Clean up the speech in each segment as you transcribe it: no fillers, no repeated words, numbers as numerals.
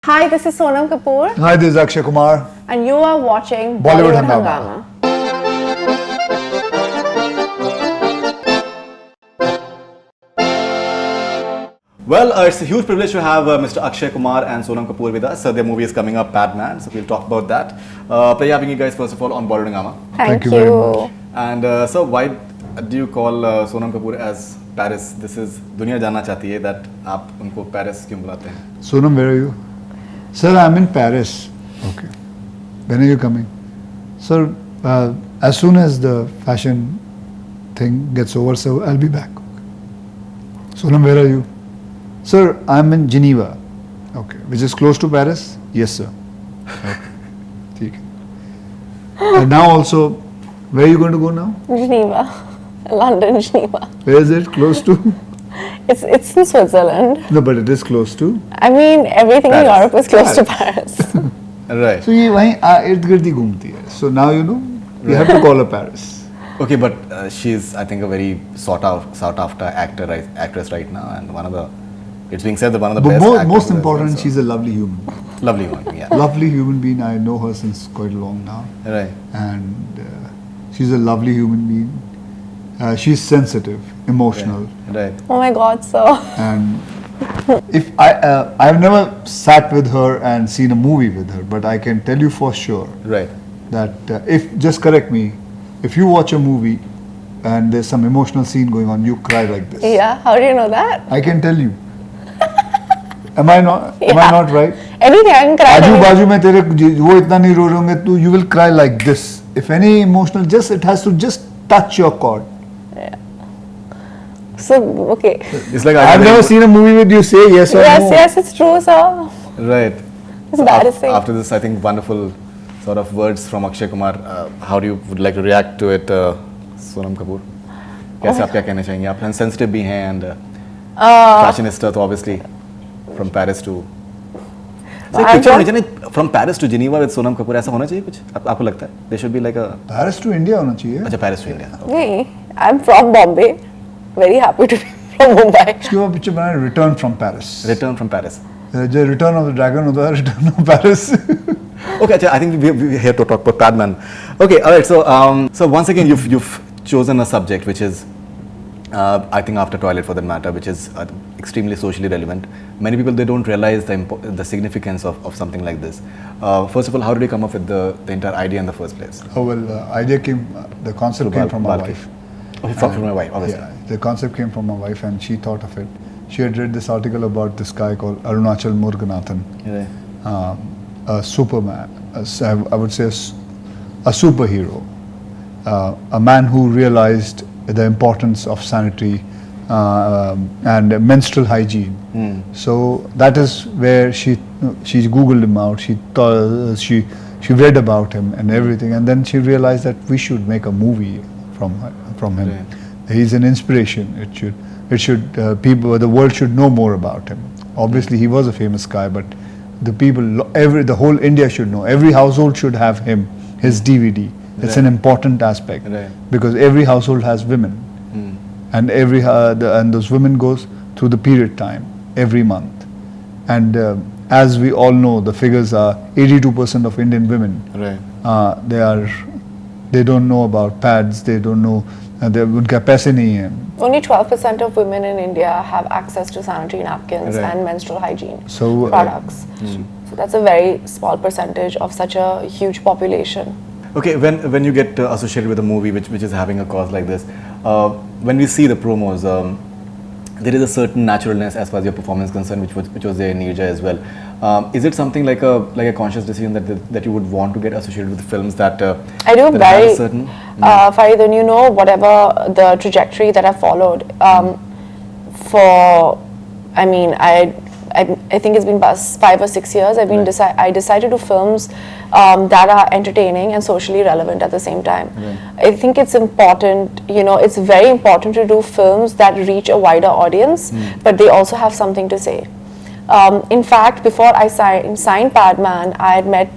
Hi, this is Sonam Kapoor, Hi, this is Akshay Kumar. and you are watching Bollywood Bollywood Hungama. Hungama. Well, it's a huge privilege to have Mr. Akshay Kumar and Sonam Kapoor with us. Their movie is coming up, Padman, so we'll talk about that. Pleasure having you guys, first of all, on Bollywood Hungama. Thank you very much. And so, why do you call Sonam Kapoor as Paris? This is दुनिया जानना चाहती है that आप उनको Paris क्यों बुलाते हैं? Sonam, where are you? Sir, I'm in Paris. Okay. When are you coming? Sir, as soon as the fashion thing gets over, so I'll be back. Sonam, where are you? Sir, I'm in Geneva. Okay. Which is close to Paris? Yes, sir. Okay. ठीक है. And now also, where are you going to go now? Geneva, London, Geneva. Where is it? Close to? It's in Switzerland. No, but it is close to. I mean, everything in Paris. Europe is close to Paris. Right. So ये वहीं इर्द गिर्द ही घूमती है. So now you know you have to call her Paris. Okay, but she's, I think, a very sought after actress right now, and one of the. It's being said that one of the But best. actors most as well, important, so. she's a lovely human. Lovely one, yeah. Lovely human being. I know her since quite long now, Right. and she's a lovely human being. She's sensitive, emotional, Right. Oh my God, so and if I've never sat with her and seen a movie with her, but I can tell you for sure Right. that if just correct me, if you watch a movie and there's some emotional scene going on, you cry like this. yeah. How do you know that? I can tell you. Am I not? Am I Yeah. not right? Anything I can cry. आजू anything. बाजू में तेरे वो इतना नहीं रो रहे होंगे तू you will cry like this. If any emotional, just it has to just touch your chord. So okay. It's like I've never seen a movie with you say yes or Yes, no. yes, it's true, sir. Right. It's embarrassing. After this, I think wonderful sort of words from Akshay Kumar. How do you would like to react to it, Sonam Kapoor? कैसे आप क्या कहना चाहेंगे? आप sensitive भी हैं and fashionista तो obviously from Paris to. So I'm picture from- होना चाहिए from Paris to Geneva with Sonam Kapoor ऐसा होना चाहिए कुछ? आपको लगता है? There should be like a Paris to India होना चाहिए. अच्छा Paris to India. Me, I'm from Bombay. Very happy to be from Mumbai. उसके बाद पिक्चर बना Return from Paris. Return from Paris. जो Return of the Dragon होता है Return of Paris. Okay, I think we're here to talk about Padman. Okay, all right. So once again, you've chosen a subject which is, I think, after Twilight for that matter, which is extremely socially relevant. Many people they don't realize the significance of something like this. First of all, how did you come up with the entire idea in the first place? Oh well, idea came. The concept came from my wife. Okay, from my wife, obviously. Yeah, the concept came from my wife, and she thought of it. She had read this article about this guy called Arunachal Muruganathan. Yeah. A Superman, I would say a superhero, a man who realized the importance of sanitary and menstrual hygiene. So that is where she googled him out. She read about him and everything, and then she realized that we should make a movie from him. Right. He's an inspiration. It should the world should know more about him. Obviously, he was a famous guy, but the people, the whole India should know. Every household should have his DVD. It's Right. an important aspect Right. because every household has women, and and those women goes through the period time every month, and as we all know, the figures are 82% of Indian women. Right. They don't know about pads. They don't know. उनका पैसे नहीं है. Only 12% of women in India have access to sanitary napkins Right. and menstrual hygiene So, products. So that's a very small percentage of such a huge population. Okay, when you get associated with a movie which is having a cause like this, when we see the promos, there is a certain naturalness as far as your performance is concerned, which was there in Neerja as well. Is it something like a conscious decision that you would want to get associated with films that I do that very, have a certain Farid, you know, whatever the trajectory that I followed, I mean, I think it's been past 5 or 6 years. I decided to do films that are entertaining and socially relevant at the same time. I think it's important, it's very important to do films that reach a wider audience, but they also have something to say. In fact, before I signed Padman, I had met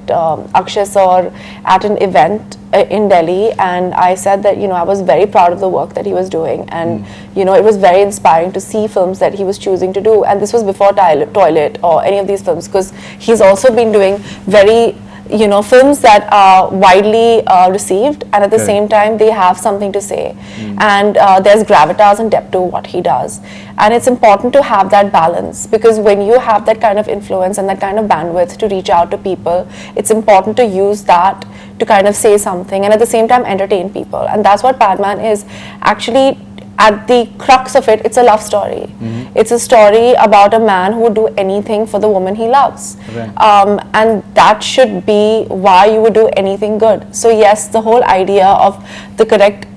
Akshay sir at an event in Delhi, and I said that, you know, I was very proud of the work that he was doing, and you know, it was very inspiring to see films that he was choosing to do. And this was before Toilet or any of these films, because he's also been doing very, you know, films that are widely received, and at the same time they have something to say. And there's gravitas and depth to what he does, and it's important to have that balance, because when you have that kind of influence and that kind of bandwidth to reach out to people, it's important to use that to kind of say something and at the same time entertain people. And that's what Padman is. Actually, at the crux of it, it's a love story. It's a story about a man who would do anything for the woman he loves. And that should be why you would do anything good. So yes, the whole idea of the correct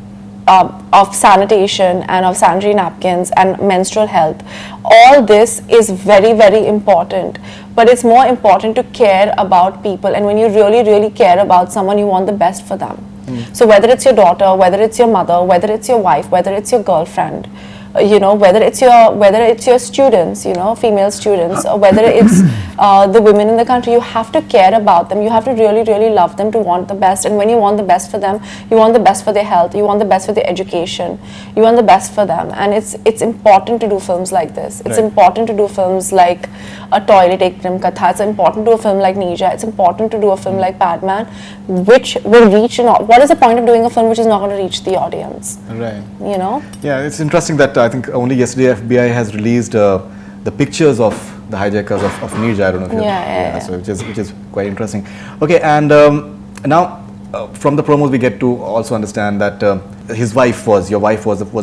of sanitation and of sanitary napkins and menstrual health, all this is very, very important. But it's more important to care about people, and when you really, really care about someone, you want the best for them. So whether it's your daughter, whether it's your mother, whether it's your wife, whether it's your girlfriend, you know, whether it's your students, you know, female students, or whether it's the women in the country, you have to care about them. You have to really, really love them to want the best. And when you want the best for them, you want the best for their health, you want the best for their education, you want the best for them. And it's important to do films like this. It's important to do films like A Toilet Ek Prem Katha. It's important to do a film like Neerja. It's important to do a film like Padman, which will reach. What is the point of doing a film which is not going to reach the audience? Right. You know. Yeah, it's interesting that I think only yesterday FBI has released the pictures of the hijackers of Neerja. I don't know if you so which is quite interesting. Okay, and now from the promos we get to also understand that your wife was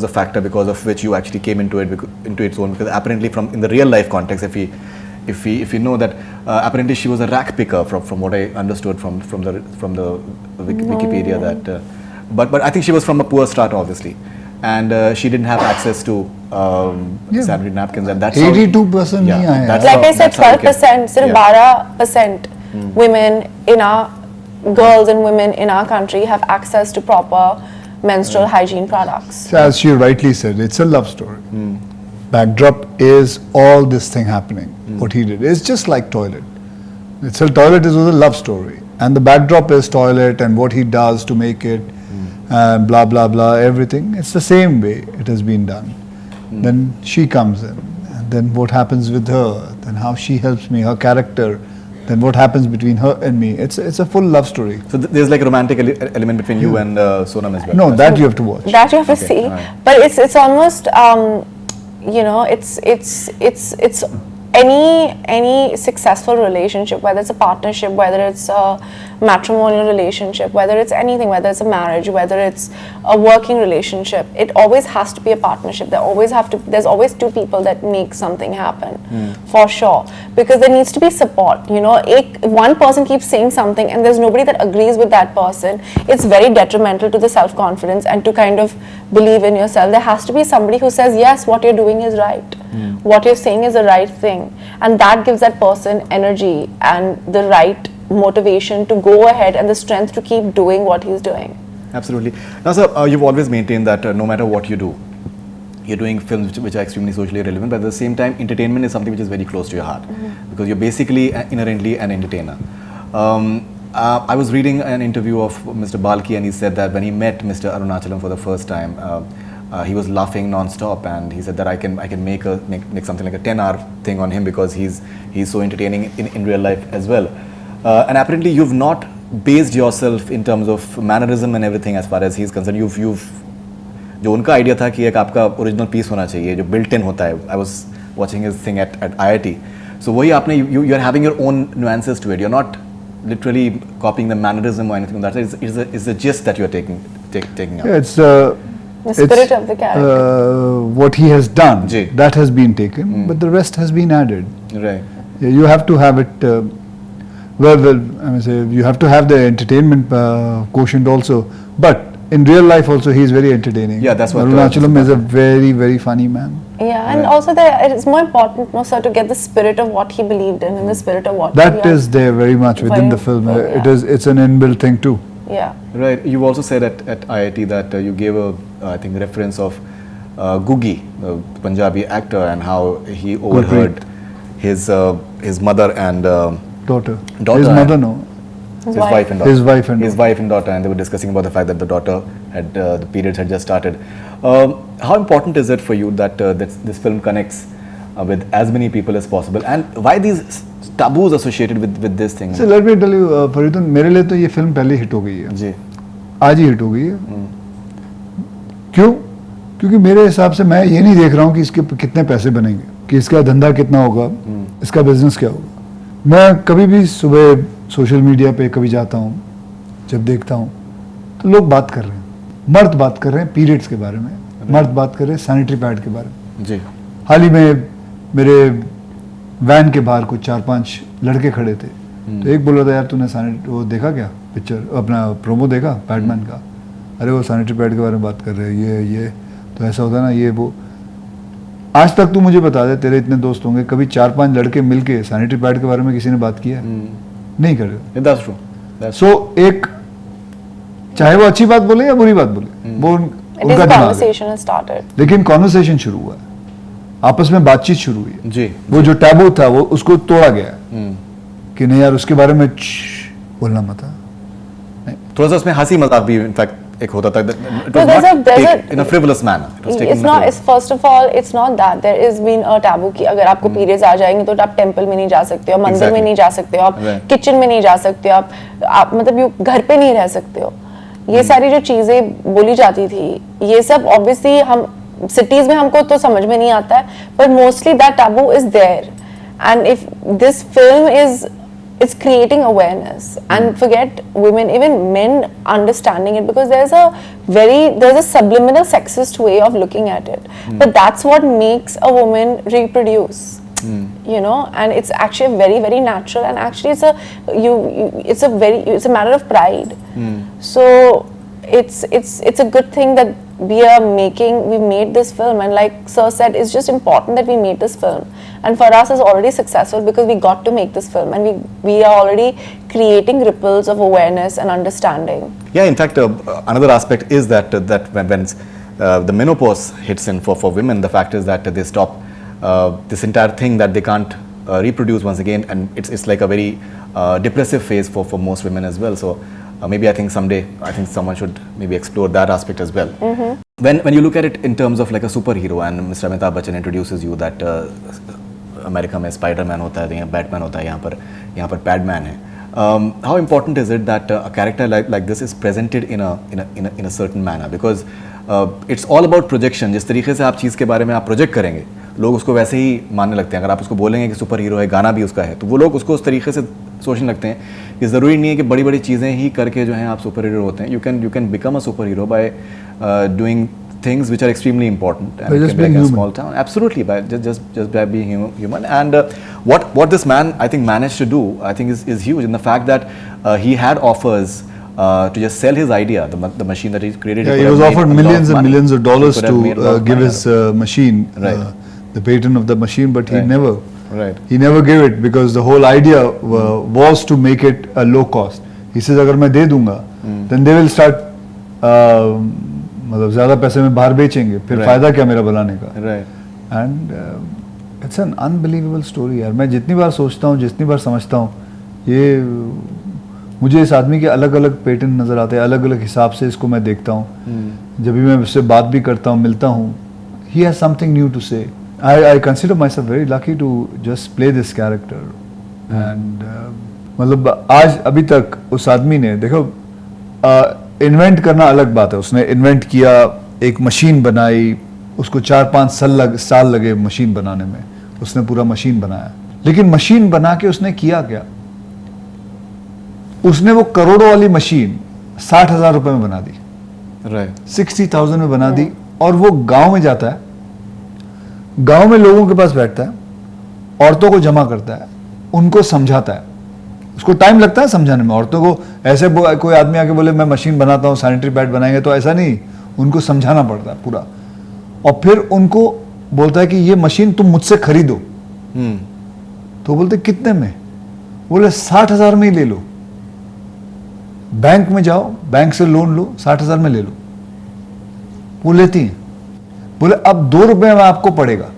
a factor because of which you actually came into its own, because apparently in the real life context, if we know that apparently she was a rack picker from what I understood from the Wikipedia, that but I think she was from a poor start, obviously, and she didn't have access to sanitary napkins, and that's 82% nahi aaya. Like I said, 12%, sirf 12% women in our girls and women in our country have access to proper menstrual hygiene products. So as she rightly said, it's a love story. Backdrop is all this thing happening. What he did is just like Toilet. Toilet was a love story, and the backdrop is Toilet and what he does to make it, and blah blah blah, everything. It's the same way it has been done. Then she comes in, and then what happens with her, then how she helps me, her character, then what happens between her and me. It's a full love story. So there's like a romantic element between you and Sonam as well. No, that you have to watch. That you have to see, but it's almost you know, it's any successful relationship, whether it's a partnership, whether it's a matrimonial relationship, whether it's anything, whether it's a marriage, whether it's a working relationship, it always has to be a partnership. There's always two people that make something happen, for sure, because there needs to be support. You know, one person keeps saying something and there's nobody that agrees with that person, it's very detrimental to the self-confidence and to kind of believe in yourself. There has to be somebody who says, yes, what you're doing is right. What you're saying is the right thing, and that gives that person energy and the right motivation to go ahead and the strength to keep doing what he's doing. Absolutely. Now, sir, you've always maintained that no matter what you do, you're doing films which are extremely socially relevant, but at the same time, entertainment is something which is very close to your heart, because you're basically inherently an entertainer. I was reading an interview of Mr. Balki, and he said that when he met Mr. Arunachalam for the first time, he was laughing non-stop, and he said that I can make something like a 10-hour thing on him because he's so entertaining in real life as well. And apparently you've not based yourself in terms of mannerism and everything as far as he's concerned. You've जो उनका idea था कि एक आपका original piece होना चाहिए जो built in होता है. I was watching his thing at IIT. So वही आपने you are having your own nuances to it. You're not literally copying the mannerism or anything like that. It's the gist that you're taking out. Yeah, it's The spirit of the character. What he has done, Ji. that has been taken, but the rest has been added. Right. Yeah, you have to have it. You have to have the entertainment quotient also. But in real life also, he is very entertaining. Yeah, that's what. Arunachalam is a very, very funny man. Yeah, and also it's more important, sir, to get the spirit of what he believed in and the spirit of what That is there very much within the film. Yeah. It's an inbuilt thing too. Yeah. Right. You also said at IIT that you gave I think reference of Googie, the Punjabi actor, and how he overheard his mother and Daughter. Daughter, His mother, no. His wife and daughter. His wife and His wife and daughter, and they were discussing about the fact that the daughter had the periods had just started. How important is it for you that this film connects with as many people as possible, and why these taboos associated with this thing? So let me tell you, फरीदुन, मेरे लिए तो ये film पहले hit हो गई है, जी, आज ही hit हो गई है। क्यों? क्योंकि मेरे हिसाब से मैं ये नहीं देख रहा हूँ कि इसके कितने पैसे बनेंगे, कि इसका धंधा कितना होगा, इसका बिजनेस क्या होगा। मैं कभी भी सुबह सोशल मीडिया पे कभी जाता हूँ, जब देखता हूँ तो लोग बात कर रहे हैं, मर्द बात कर रहे हैं पीरियड्स के बारे में, मर्द बात कर रहे हैं सैनिटरी पैड के बारे में। जी, हाल ही में मेरे वैन के बाहर कुछ 4-5 लड़के खड़े थे, तो एक बोल रहा था, यार तूने वो देखा क्या पिक्चर, अपना प्रोमो देखा पैडमैन का? अरे वो सैनिटरी पैड के बारे में बात कर रहे हैं, ये तो ऐसा होता है ना, ये वो। आज तक तू मुझे बता दे, तेरे इतने दोस्त होंगे, कभी 4-5 लड़के मिलके सैनिटरी पैड के बारे में किसी ने बात किया है? नहीं करे। that's true. सो एक, चाहे वो अच्छी बात बोले या बुरी बात बोले, वो It is उनका a दिमाग है। conversation has started. लेकिन कॉन्वर्सेशन शुरू हुआ है, आपस में बातचीत शुरू हुई है। जी, वो जो टैबू था वो उसको तोड़ा गया है कि नहीं यार उसके बारे में बोलना मत है। थोड़ा सा उसमें हंसी मजाक भी इनफैक्ट एक होता था, it No, was there's not a- there's taken a- in a frivolous manner. It was taken It's in a not. frivolous- It's first of all, it's not that there is been a taboo कि अगर आपको periods आ जाएंगे तो आप temple में नहीं जा सकते हो, मंदिर में Exactly. नहीं जा सकते हो, आप Right. किचन में नहीं जा सकते हो, आप मतलब यू घर पे नहीं रह सकते हो। ये सारी जो चीजें बोली जाती थी, ये सब ऑब्वियसली हम सिटीज में हमको तो समझ में नहीं आता है, but mostly that taboo is there, and if this film is, it's creating awareness, and forget women, even men understanding it, because there's a subliminal sexist way of looking at it, but that's what makes a woman reproduce, you know, and it's actually very very natural, and actually it's a matter of pride. So it's a good thing that we made this film, and like Sir said, it's just important that we made this film, and for us it's already successful because we got to make this film, and we are already creating ripples of awareness and understanding. Yeah, in fact, another aspect is that when the menopause hits in for women, the fact is that they stop this entire thing, that they can't reproduce once again, and it's like a very depressive phase for most women as well. So maybe I think someday someone should maybe explore that aspect as well. When you look at it in terms of like a superhero, and Mr. Amitabh Bachchan introduces you that America में Spiderman होता है, यहाँ Batman होता है, यहाँ पर पैडमैन है. How important is it that a character like this is presented in a certain manner? Because it's all about projection. जिस तरीके से आप चीज़ के बारे में आप प्रोजेक्ट करेंगे, लोग उसको वैसे ही मानने लगते हैं. अगर आप उसको बोलेंगे कि सुपर हीरो है, गाना भी उसका है, तो वो लोग उसको उस तरीके से सोचने लगते हैं कि ज़रूरी नहीं है कि बड़ी बड़ी चीज़ें ही करके जो हैं आप सुपर हीरो होते हैं. You can become a super hero by doing things which are extremely important, and by it just can be like being a human. small town. Absolutely, by just by being human. And what this man I think managed to do, I think is huge in the fact that he had offers to just sell his idea, the machine that he created. Yeah, could he have was made offered a lot millions and money. millions of He dollars could have made a lot to of give money his out of it. machine, Right. the patent of the machine, but he Right. never. Right. He never gave it because the whole idea was to make it a low cost. He says अगर मैं दे दूंगा, then they will start मतलब ज़्यादा पैसे में बाहर बेचेंगे, फिर Right. फायदा क्या मेरा बनाने का. Right. And it's an unbelievable story यार. मैं जितनी बार सोचता हूँ, जितनी बार समझता हूँ, ये मुझे इस आदमी के अलग अलग पेटेंट नज़र आते हैं, अलग अलग हिसाब से इसको मैं देखता हूँ. जब भी मैं उससे बात भी करता हूँ, मिलता हूँ, he has something new to say. I consider myself very lucky to just play this character. And मतलब आज अभी तक उस आदमी ने देखो, इन्वेंट करना अलग बात है. उसने इन्वेंट किया, एक मशीन बनाई, उसको 4-5 साल लगे मशीन बनाने में. उसने पूरा मशीन बनाया, लेकिन मशीन बना के उसने किया क्या? उसने वो करोड़ों वाली मशीन 60,000 रुपए में बना दी, Right. 60,000 में बना दी. और वो गांव में जाता है, गांव में लोगों के पास बैठता है, औरतों को जमा करता है, उनको समझाता है. उसको टाइम लगता है समझाने में. औरतों को ऐसे कोई आदमी आके बोले मैं मशीन बनाता हूँ, सैनिटरी पैड बनाएंगे, तो ऐसा नहीं. उनको समझाना पड़ता है पूरा, और फिर उनको बोलता है कि ये मशीन तुम मुझसे खरीदो. तो बोलते कितने में? बोले 60,000 में ही ले लो. बैंक में जाओ, बैंक से लोन लो, 60,000 में ले लो. वो लेती हैं. बोले अब 2 रुपए में आपको पड़ेगा,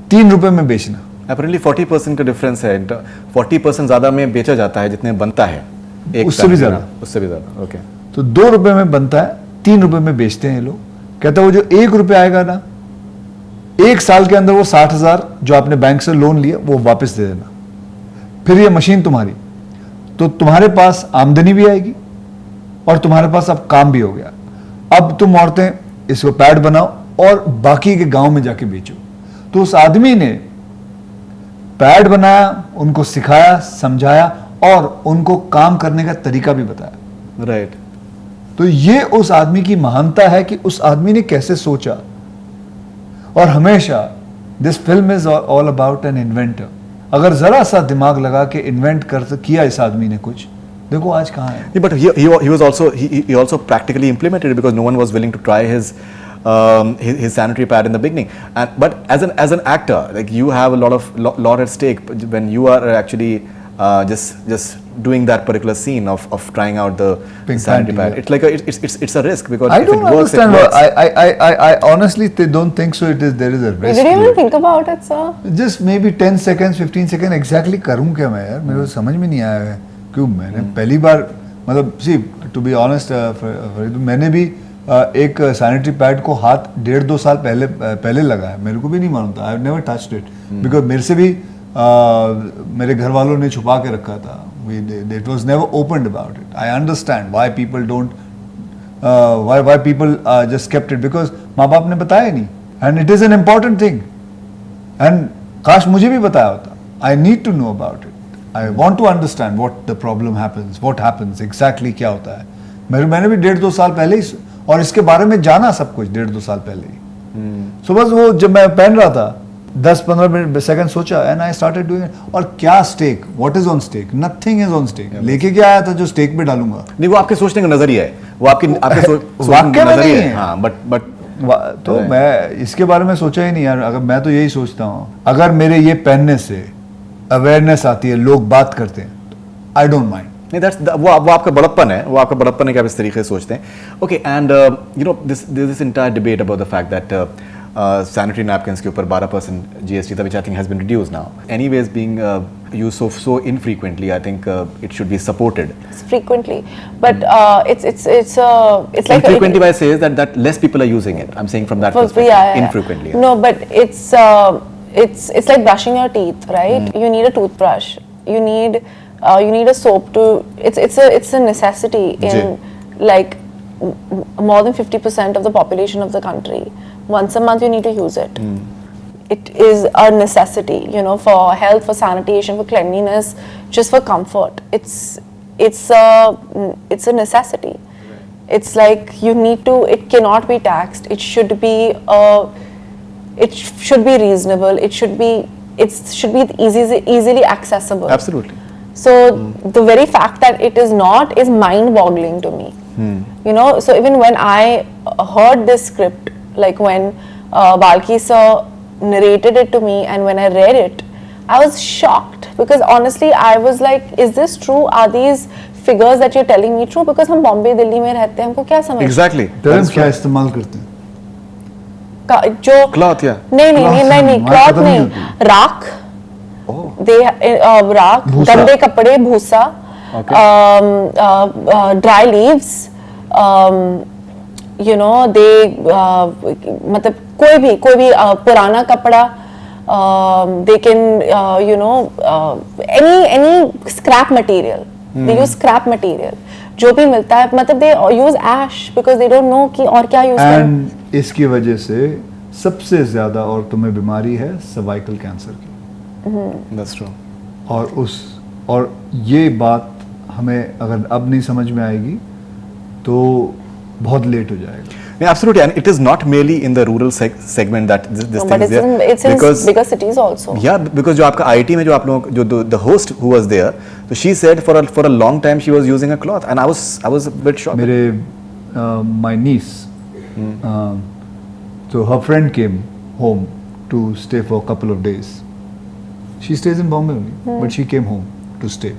3 रुपए में बेचना. Apparently 40% का डिफरेंस है. 40% ज़्यादा में बेचा जाता है जितने बनता है. उससे भी ज्यादा। उससे भी ज्यादा, ओके। तो 2 रुपए में बनता है, 3 रुपए में बेचते हैं ये लोग। कहता है वो जो 1 रुपया आएगा ना, 1 साल के अंदर वो 60,000 जो आपने बैंक से लोन लिया वो वापस दे देना, फिर ये मशीन तुम्हारी। तो तुम्हारे पास आमदनी भी आएगी और तुम्हारे पास अब काम भी हो गया। अब तुम औरतें इसको पैड बनाओ और बाकी के गांव में जाके बेचो। तो उस आदमी ने पैड बनाया, उनको सिखाया, समझाया और उनको काम करने का तरीका भी बताया। राइट। तो ये उस आदमी की महानता है कि उस आदमी ने कैसे सोचा। और हमेशा this film is all about an inventor. अगर जरा सा दिमाग लगा के इन्वेंट किया इस आदमी ने कुछ, देखो आज कहाँ है। Yeah, but he was also he also practically implemented it because no one was willing to try his sanitary pad in the beginning. But as an actor, like you have a lot at stake when you are actually just doing that particular scene of trying out the Pink sanitary panty, pad. yeah. It's like it's a risk because I if don't it works, understand. it works. I honestly don't think so. There is a You risk. didn't to even it. think about it, sir. Just maybe 10 seconds, 15 seconds exactly करूँ क्या मैं यार, मेरे को समझ में नहीं आया है। क्यों मैंने पहली बार मतलब सी टू बी ऑनेस्ट मैंने भी एक सैनिटरी पैड को हाथ 1.5-2 साल पहले लगा है। मेरे को भी नहीं मालूम था। I never touched it because मेरे से भी मेरे घर वालों ने छुपा के रखा था। It was never opened about it. I understand why people don't why people just kept it because माँ बाप ने बताया नहीं and it is an important thing and काश मुझे भी बताया होता। I need to know about it. I want to understand what the problem happens, what happens exactly क्या होता है। मैंने भी 1.5-2 साल पहले ही और इसके बारे में जाना सब कुछ 1.5-2 साल पहले ही। सो बस वो जब मैं पहन रहा था 10-15 सेकंड सोचा and I started doing it. और क्या stake, what is on stake? Nothing is on stake. लेके क्या आया था जो स्टेक में डालूंगा? नहीं, वो आपके सोचने का नजरिया है, वो आपके सोचने वाक्य का में नजरिया नहीं है। है। हाँ, बट तो मैं इसके बारे में सोचा ही नहीं यार। अगर मैं तो यही सोचता हूँ अगर मेरे ये पहनने से अवेयरनेस आती है, लोग बात करते हैं, आई डोंट माइंड। नहीं, वो आपका बड़प्पन है, वो आपका बड़प्पन है कि आप इस तरीके से सोचते हैं। Okay, and you know this entire debate about the fact that sanitary napkins के ऊपर 12% GST था, which I think has been reduced now. Anyways, being used so infrequently, I think it should be supported. It's frequently, but it's like Infrequently, I say is that less people are using it. I'm saying from that perspective. yeah. Infrequently. No, but it's like brushing your teeth, right? You need a toothbrush. You need a soap to. It's a necessity in like more than 50% of the population of the country. Once a month you need to use it. It is a necessity, you know, for health, for sanitation, for cleanliness, just for comfort. It's a necessity. It's like you need to. It cannot be taxed. It should be reasonable. It should be easily accessible. Absolutely. So the very fact that it is not is mind-boggling to me. You know, so even when I heard this script, like when Balki sir narrated it to me and when I read it, I was shocked because honestly I was like, is this true? Are these figures that you're telling me true? Because हम बॉम्बे दिल्ली में रहते हैं, हमको क्या समझ? Exactly. तरंग क्या इस्तेमाल करते हैं? जो Cloth, yeah. नहीं क्लॉथ नहीं, राख। राख, गंदे कपड़े, भूसा, ड्राई लीव्स, यू नो दे मतलब कोई भी पुराना कपड़ा, they can you know any scrap material. They use scrap material. जो भी मिलता है, मतलब they use ash because they don't know कि और क्या यूज करें। एंड इसकी वजह से सबसे ज्यादा औरतों में बीमारी है सर्वाइकल कैंसर की। That's true. और ये बात हमें अगर अब नहीं समझ में आएगी तो बहुत लेट हो जाएगा। Yeah, absolutely, and it is not merely in the rural segment that this No, thing but is there. it's in bigger cities also. Yeah, because जो आपका IT में जो आप लोगों जो the host who was there, so she said for a long time she was using a cloth, and I was a bit shocked. मेरे my niece, so her friend came home to stay for a couple of days. She stays in Bombay only, but she came home to stay.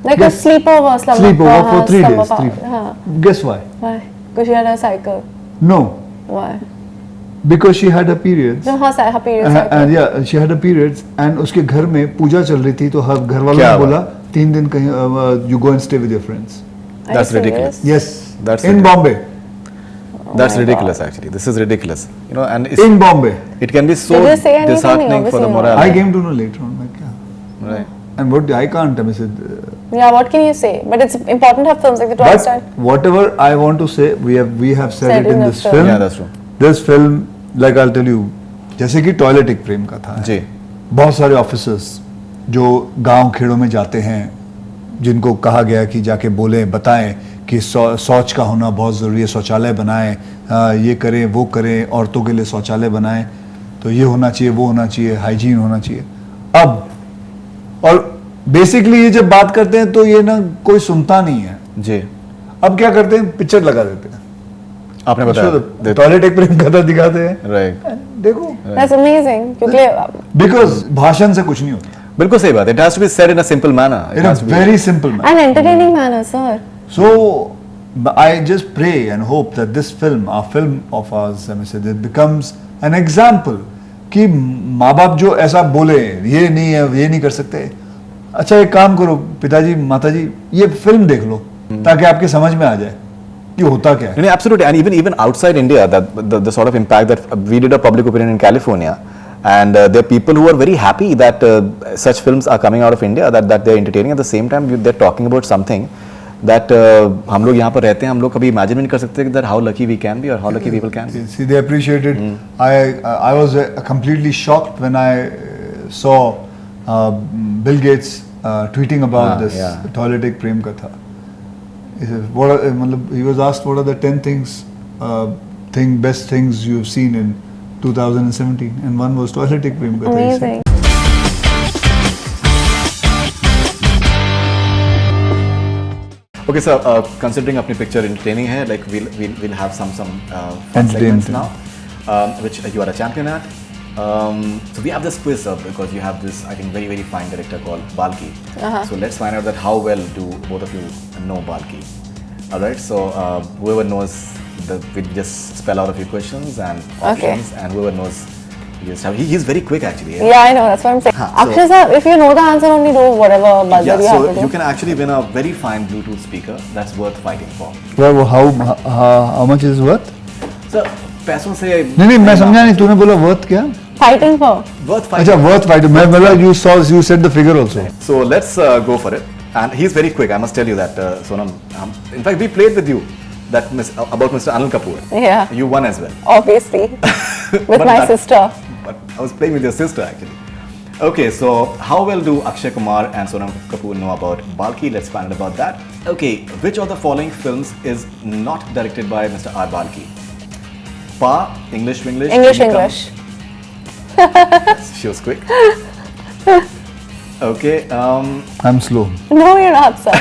Like a sleepover, Sleepover for 3 days. हाँ. Guess why? Why? Because she had a cycle. No, Why? because she had her periods. No, her period cycle. And yeah, she had her periods and उसके घर में पूजा चल रही थी तो हर घर वालों क्या ने बोला 3 दिन कहीं you go and stay with your friends. Are you That's serious? ridiculous. Yes. That's in ridiculous. Bombay. That's my ridiculous. God. Actually, this is ridiculous. You know, and it's, In Bombay. it can be so Did they say anything? disheartening for Obviously the not. morale. I came to know later on. Like, yeah. Right. And what I can't. I said, Yeah, what can you say? But it's important to have films like that to but understand. whatever I want to say, we have said it in the this film. film. Yeah, that's true. This film, like I'll tell you, जैसे कि toilet एक प्रेम का था. जी. बहुत सारे officers जो गांव खेड़ों में जाते हैं, जिनको कहा गया कि जाके बोलें, बताएं कि शौच का होना बहुत ज़रूरी है, शौचालय बनाएं, ये करें वो करें, औरतों के लिए शौचालय बनाएं, तो ये होना चाहिए, वो होना चाहिए, हाइजीन होना चाहिए. अब और बेसिकली ये जब बात करते हैं तो ये ना कोई सुनता नहीं है. जी. अब क्या करते हैं, पिक्चर लगा देते हैं, आपने बताया. टॉयलेट एक प्रेम कथा दिखाते हैं. Right. देखो, That's amazing. क्योंकि बिकॉज भाषण से कुछ नहीं होता. बिल्कुल सही बात. It has to be said in a simple manner. It In a has to be. very simple manner. an entertaining manner, sir. So I just pray and hope that this film, our film of ours, I say, that becomes an example कि माँ बाप जो ऐसा बोले, ये नहीं है, ये नहीं कर सकते. अच्छा एक काम करो पिताजी माताजी, ये फिल्म देख लो ताकि आपके समझ में आ जाए कि होता क्या है. No, absolutely, and even outside India, that the sort of impact that we did a public opinion in California, and there are people who are very happy that such films are coming out of India, that they're entertaining. At the same time, they're talking about something that हम लोग यहाँ पर रहते हैं, हम लोग कभी imagine नहीं कर सकते that how lucky we can be or how lucky people can be. See, they appreciate it. I was completely shocked when I saw Bill Gates tweeting about this yeah. toilet ek prem katha. He said, what are, he was asked what are the 10 things, best things you've seen in 2017, and one was toilet ek prem katha. he said. Amazing. Okay, so considering अपनी picture entertaining है, like we'll have some fun Entertainment. segments now, which you are a champion at. So we have this quiz because you have this, I think, very fine director called Balki. So let's find out that how well do both of you know Balki. All right. So whoever knows, we'll just spell out a few questions and options, and whoever knows, he's very quick actually. Yeah, I know. That's what I'm saying. So- Akshay sir, if you know the answer, only do whatever buzzer Yeah, you have so to do. you can actually win a very fine Bluetooth speaker that's worth fighting for. Well, how much is worth? So पैसों से नहीं मैं समझा नहीं, तूने बोला worth क्या? Fighting for. worth fighting. अच्छा worth fight. मैं बोला you said the figure also. So let's go for it. And he's very quick. I must tell you that, Sonam. In fact, we played with you about Mr. Anil Kapoor. Yeah. You won as well. Obviously. With But my that- sister. But I was playing with your sister actually. Okay, so how well do Akshay Kumar and Sonam Kapoor know about Balki? Let's find out about that. Okay, which of the following films is not directed by Mr. R. Balki? Pa, English, English, Income. English. She was quick. Okay, I'm slow. No, you're not, sir.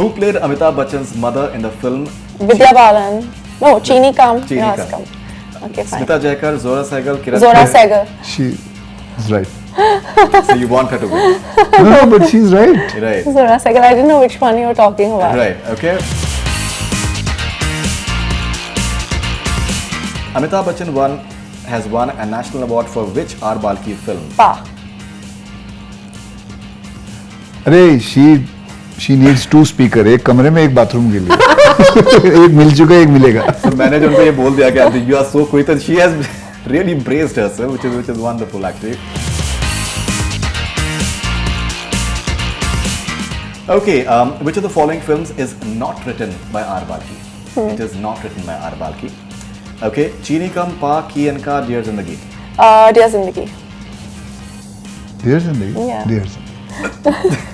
who played Amitabh Bachchan's mother in the film Vidya Balan. No, Chini Kam. Chini No, it's Kam. Kam. Okay, fine. Smita Jaikar, Zora Sehgal, Kiran Zora Kher. Sehgal. She is right. So you want her to win. No, but she's right. Right. Zora Sehgal. I didn't know which one you were talking about. Right, okay. Amitabh Bachchan has won a national award for which R. Balki film? Pa. अरे she needs 2 speaker. एक कमरे में एक bathroom के लिए. एक मिल चुका है, एक मिलेगा. So मैंने जो उनको ये बोल दिया कि you are so quick, and she has really braced herself, which is wonderful actually. Okay, which of the following films is not written by R. Balki? It is not written by R. Balki. Okay, Chini Kam, Pa, Ki and Ka, Dear Zindagi. Dear Zindagi. Dear Zindagi. Yeah. Dear Zindagi.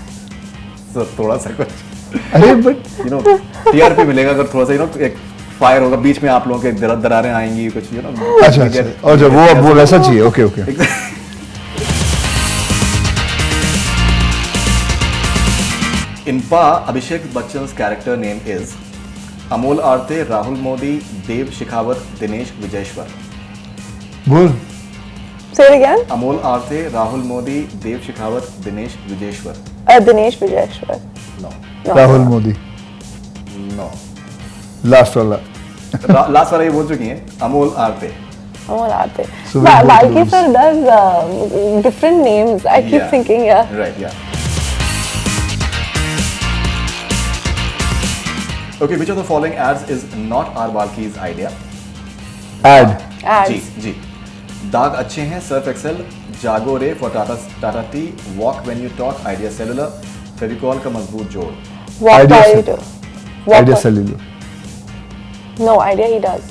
So थोड़ा सा कुछ अरे but you know TRP मिलेगा अगर थोड़ा सा you know एक fire होगा बीच में आप लोगों के दरारें आएंगी कुछ you know. अच्छा और जब वो वैसा चाहिए. Okay okay. In Pa, Abhishek Bachchan's character name is Amol Arte, Rahul Modi, Dev Shekhawat, Dinesh Vijayeshwar. बोल. Say it again. Amol Arte, Rahul Modi, Dev Shekhawat, Dinesh Vijayeshwar. Dinesh Vijayeshwar. No. No. Rahul Modi. No. Last वाला. Last वाला ये बोल चुकी हैं Amol Arte. Amarate. So we both Balki lose. sir does different names. I keep Yeah. thinking, yeah. Right, yeah. Okay, which of the following ads is not our Balki's idea? Ad. Ads. जी. दाग अच्छे हैं, Surf Excel, जागो रे for Tata T, walk when you talk, idea cellular, Fevicol का मजबूत जोड़. Walk Idea while you cell- do. Walk Idea while- cellular. No, idea he does.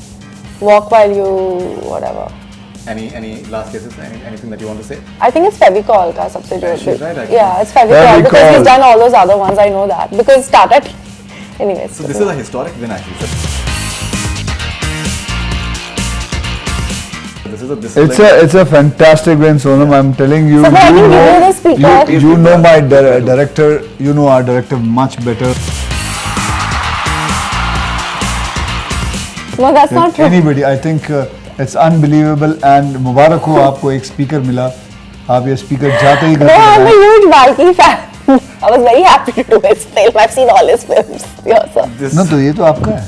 Walk while you whatever. Any last cases? Anything that you want to say? I think it's Fevicol ka sabse jo. she's right, actually. Yeah, it's Fevicol because Fevicol. he's done all those other ones. I know that because Tata. Anyways. So this is a historic win actually. This is It's a fantastic win, Sonam. I'm telling you. So I can give you the speaker. You know my director. You know our director much better No, that's than not true. anybody. I think it's unbelievable. And मुबारक हो आपको एक speaker मिला. आप ये speaker जाते ही घर No, पे I'm a लगाएं. huge Balki fan. I was very happy to do his film. I've seen all his films. Yeah, sir. this. No, तो ये तो आपका है.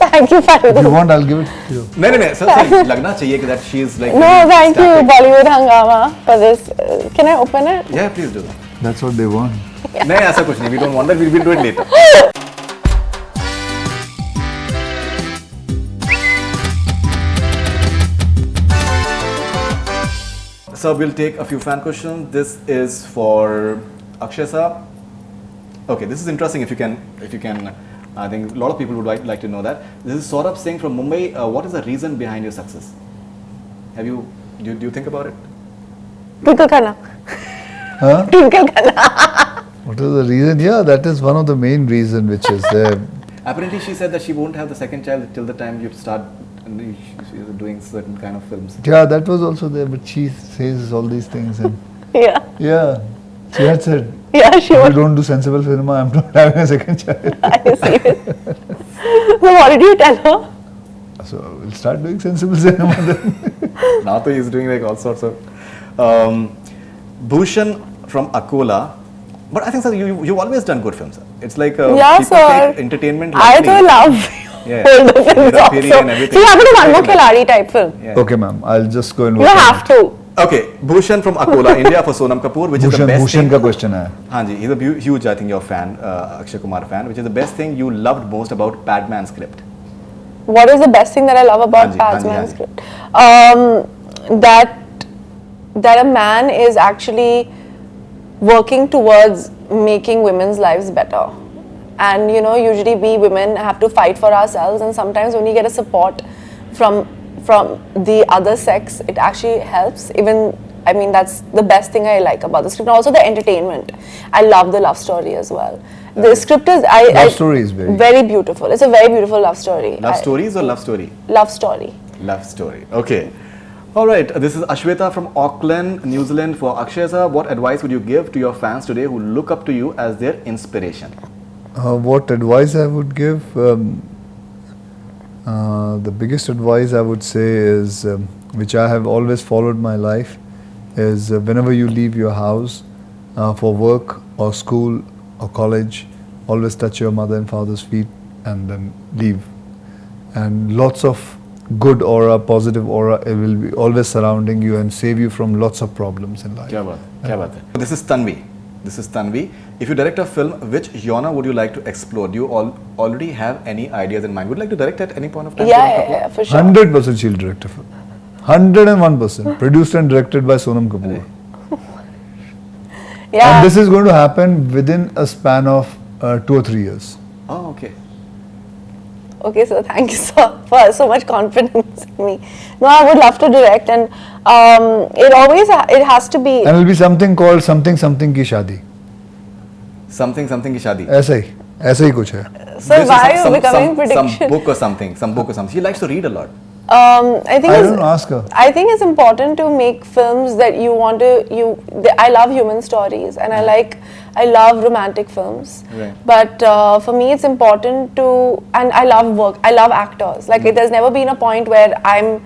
Thank you, If Farid. you want, I'll give it to you. नहीं sir लगना चाहिए कि that she is like. No, thank you, static. Bollywood Hangama, for this. Can I open it? Yeah, please do that. That's what they want. नहीं ऐसा कुछ नहीं. We don't want that. We'll do it later. So we'll take a few fan questions. This is for Akshay sir. Okay, this is interesting. If you can, I think a lot of people would like to know that. This is Saurabh Singh from Mumbai. What is the reason behind your success? Do you think about it? Twinkle Khanna. Huh? Twinkle Khanna. What is the reason? Yeah, that is one of the main reason which is there. Apparently, she said that she won't have the second child till the time you start doing certain kind of films. Yeah, that was also there, but she says all these things and Yeah. yeah, she had said, Yeah, if you sure. don't do sensible cinema, I'm not having a second child. I see it. So what did you tell her? So we'll start doing sensible cinema then. Now he's doing like all sorts of. Bhushan from Akola. But I think sir, you've always done good films. Sir. It's like Yeah, people sir. take entertainment. I lightly. also love Yeah. older films Hera Pheri also. and everything. So you have to do one more Khiladi type film. Yeah. Okay, ma'am, I'll just go and You work on have it. to. Okay, Bhushan from Akola, India for Sonam Kapoor, which is the best Bhushan thing. का question है. हाँ जी, he's a huge, I think, your fan, Akshay Kumar fan. Which is the best thing you loved most about Padman script? What is the best thing that I love about Hanji, Pad's hanji, manuscript? That a man is actually working towards making women's lives better. And you know, usually we women have to fight for ourselves, and sometimes when you get a support from the other sex, it actually helps. Even I mean, that's the best thing I like about the script, and also the entertainment. I love the love story as well. The script is Love story is very beautiful. It's a very beautiful love story. Love stories or love story? Love story. Love story. Okay. All right. This is Ashweta from Auckland, New Zealand for Akshay sir. What advice would you give to your fans today who look up to you as their inspiration? What advice I would give? The biggest advice I would say is, which I have always followed my life, is whenever you leave your house for work or school or college, always touch your mother and father's feet and then leave. And lots of good aura, positive aura, it will be always surrounding you and save you from lots of problems in life. क्या बात है? This is Tanvi. If you direct a film, which genre would you like to explore? Do you already have any ideas in mind? Would you like to direct at any point of time? Yeah, for sure. 100% she'll direct a film. 101%. Produced and directed by Sonam Kapoor. Yeah. And this is going to happen within a span of 2 or 3 years. Oh, okay. Okay, so thank you for so much confidence in me. No, I would love to direct, and it has to be. And it will be something called Something Something Ki Shaadi. Something की शादी. ऐसा ही कुछ है. So This is why are you becoming prediction? Some book or something. She likes to read a lot. I think I don't ask her. I think it's important to make films that you want to. I love human stories, and I love romantic films. Right. But for me, it's important to, and I love work. I love actors. Like there's never been a point where I'm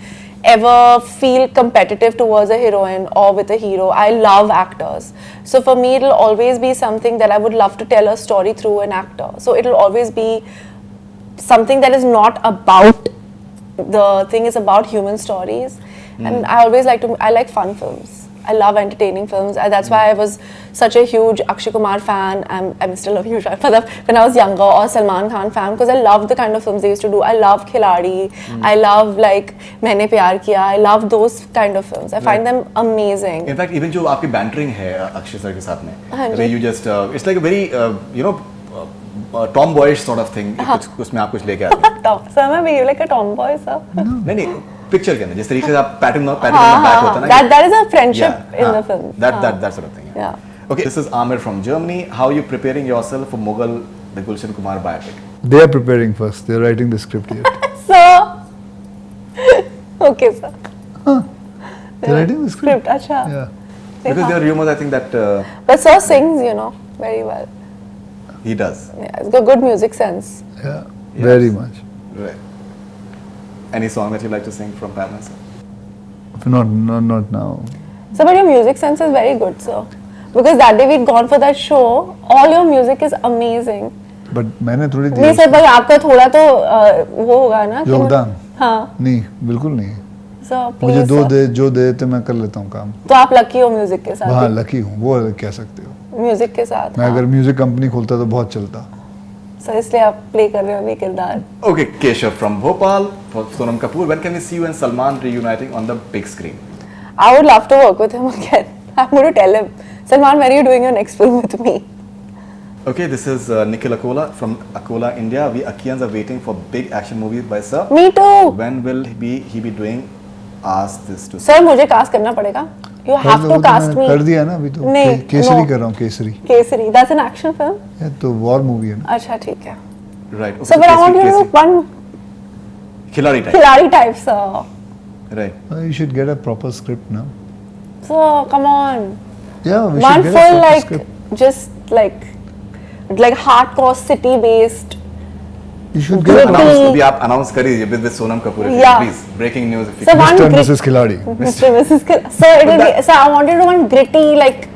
ever feel competitive towards a heroine or with a hero. I love actors. So for me, it'll always be something that I would love to tell a story through an actor. So it'll always be something that is not about the thing is about human stories, and I like fun films. I love entertaining films, and that's why I was such a huge Akshay Kumar fan. I'm still a huge fan. But when I was younger, or Salman Khan fan, because I love the kind of films they used to do. I love Khiladi. I love like Maine Pyar Kiya. I love those kind of films. I find them amazing. In fact, even जो आपकी bantering है Akshay sir के साथ में, हाँ the way you just it's like a very tomboyish sort of thing. कुछ उसमें आप कुछ लेके आते हैं. Sir, I behave like a tomboy, sir. नहीं पिक्चर के अंदर जिस तरीके से आप पैटर्न बैक होता है ना. That is a friendship in the film. That sort of thing. Yeah. Okay, this is Amir from Germany. How are you preparing yourself for Mughal, the Gulshan Kumar biopic? They are preparing first. They are writing the script yet. Sir. Okay, sir. They are writing the script. Acha. Yeah. Because there are rumors, I think that But sir sings, very well. he does. Yeah, he's got good music sense. Yeah. Yes. Very much. Right. Any song that you like to sing from Padman sir? Not now. So, but your music sense is very good, sir. Because that day we'd gone for that show. All your music is amazing. But मैंने थोड़ी नहीं sir, पर आपका थोड़ा तो वो होगा ना कि योगदान हाँ नहीं बिल्कुल नहीं. सर मुझे प्लीज जो दे तो मैं कर लेता हूँ काम. तो आप लकी हो म्यूजिक के हाँ साथ. लकी हूँ वो कह सकते हो. म्यूजिक के साथ मैं अगर म्यूजिक कंपनी खोलता तो बहुत चलता. सर इसलिए आप प्ले कर रहे हो अभी किरदार. Okay, Keshav from Bhopal for Sonam Kapoor. When can we see you and Salman reuniting on the big screen? I would love to work with him again. I'm going to tell him, Salman, when are you doing your next film with me? Okay, this is Nikhil Akola from Akola, India. We Akians are waiting for big action movies by sir. Me too. When will he be doing? Ask this to sir मुझे cast करना पड़ेगा. You have to cast me. कर दिया ना अभी तो. नहीं, Kesari no. कर रहा हूँ Kesari. Kesari. That's an action film. ये तो वॉर मूवी है ना. अच्छा ठीक है. Right. Okay, So but I want you to do Kesari. one Khiladi type. Khiladi type, sir. Right. You should get a proper script now. So come on. Yeah, we One should get full a proper like script. just like hardcore city based. You should So get a अभी आप announce कर दीजिए with Sonam Kapoor. Yeah. Please, breaking news. if you So can. one Mr. and grit- Mrs. Khiladi. Mr. Mrs. So it will be. So I wanted to do one gritty, like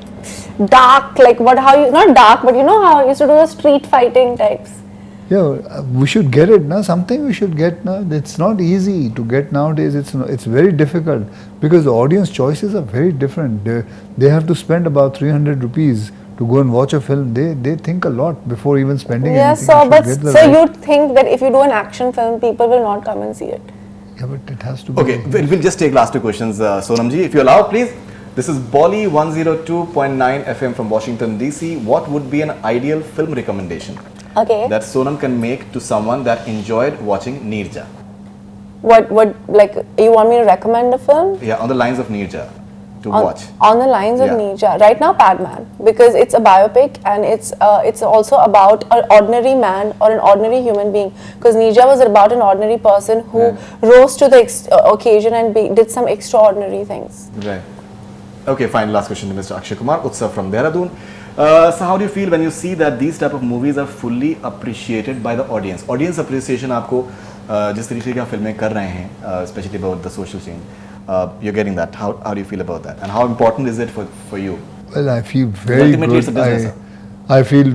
dark, like how you not dark, but you know how I used to do the street fighting types. Yeah, we should get it now. Something we should get now. It's not easy to get nowadays. It's very difficult because the audience choices are very different. They have to spend about 300 rupees to go and watch a film. They think a lot before even spending Yes, anything. so You should but get the so right- you think that if you do an action film, people will not come and see it? Yeah, but it has to be. Okay, we'll just take last two questions, Sonamji, if you allow, please. This is Bolly 102.9 FM from Washington DC. What would be an ideal film recommendation Okay. that Sonam can make to someone that enjoyed watching Neerja? What like you want me to recommend a film? Yeah, on the lines of Neerja to watch. On the lines of Yeah. Neerja. Right now, Padman, because it's a biopic and it's also about an ordinary man or an ordinary human being. Because Neerja was about an ordinary person who rose to the occasion and did some extraordinary things. Right. Okay, fine. Last question to Mr. Akshay Kumar, Utsav from Dehradun. So how do you feel when you see that these type of movies are fully appreciated by the audience? Audience appreciation आपको जिस तरीके की आप फिल्में कर रहे हैं, especially about the social change, you're getting that. How do you feel about that? And how important is it for you? Well, I feel very Ultimately, it's a good. business, I feel,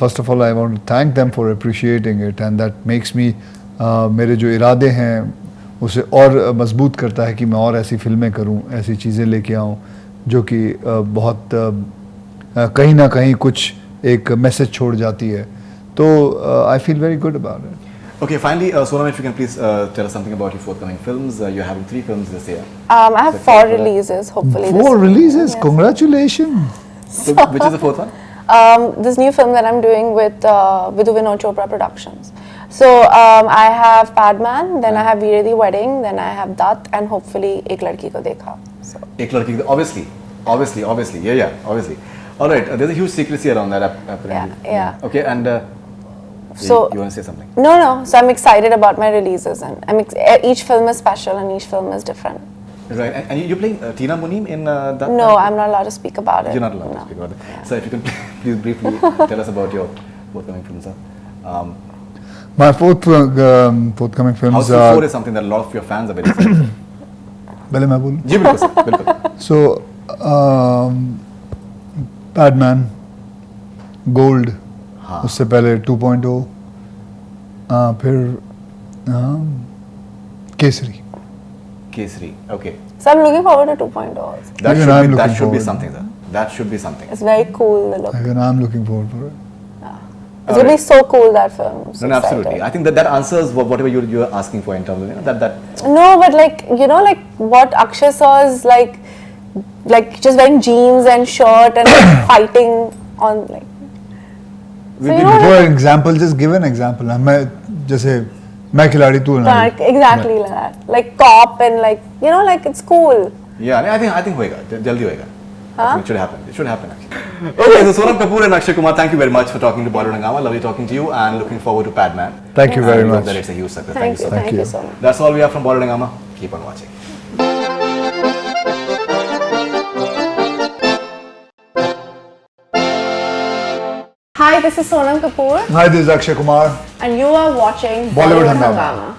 first of all, I want to thank them for appreciating it, and that makes me, मेरे जो इरादे हैं, उसे और मजबूत करता है कि मैं और ऐसी फिल्में करूं, ऐसी चीज़ें लेके आऊं, जो कि बहुत कहीं ना कहीं कुछ एक मैसेज छोड़ जाती है. तो I feel very good about it. Okay, finally, Sonam, if you can please tell us something about your forthcoming films. You're having 3 films this year. I have 4 releases, hopefully. 4 releases, Yes. congratulations. So, which is the fourth one? This new film that I'm doing with Vidhu Vinod Chopra Productions. So I have Padman, then I have Veer the Wedding, then I have Dutt, and hopefully Ek Ladki Ko Dekha. So Ek Ladki, obviously, yeah, obviously. All right, there's a huge secrecy around that apparently. Yeah. Okay, and So- you want to say something? no. So I'm excited about my releases, and each film is special and each film is different. Right, and you're playing Tina Muneem in that? No, I'm not allowed to speak about it. You're not allowed to speak about it. Yeah. So if you can please briefly tell us about your forthcoming films. My forthcoming films House of 4 is something that a lot of your fans are very excited. पहले मैं बोलूं. जी बिल्कुल sir, बिल्कुल. So, Padman, Gold, हाँ. उससे पहले 2.0, फिर Kesari. Kesari. Okay. So I'm looking forward to 2.0 also. That Even should I'm be, that looking should be forward. something, sir. That should be something. It's very cool, the look. Even I'm looking forward for it. It's going to be so cool, that film. I'm so No, excited. absolutely. I think that answers whatever you're asking for in terms of, you know, that No, but like, you know, like what Akshay saw is like just wearing jeans and shirt and like, fighting on like. So, you know, For example, just give an example. मैं जैसे मैं खिलाड़ी तू like, exactly like that. Like cop and like, you know, like it's cool. yeah, I think होएगा, जल्दी होएगा. I Huh? think it should happen. It should happen actually. Okay, so Sonam Kapoor and Akshay Kumar, thank you very much for talking to Bollywood Hungama. Lovely talking to you and looking forward to Padman. Thank you very And we hope much. that it's a huge success. Thank so you, much. thank you so much. That's all we have from Bollywood Hungama. Keep on watching. Hi, this is Sonam Kapoor Hi, this is Akshay Kumar. and you are watching Bollywood Bollywood Hungama. Hungama.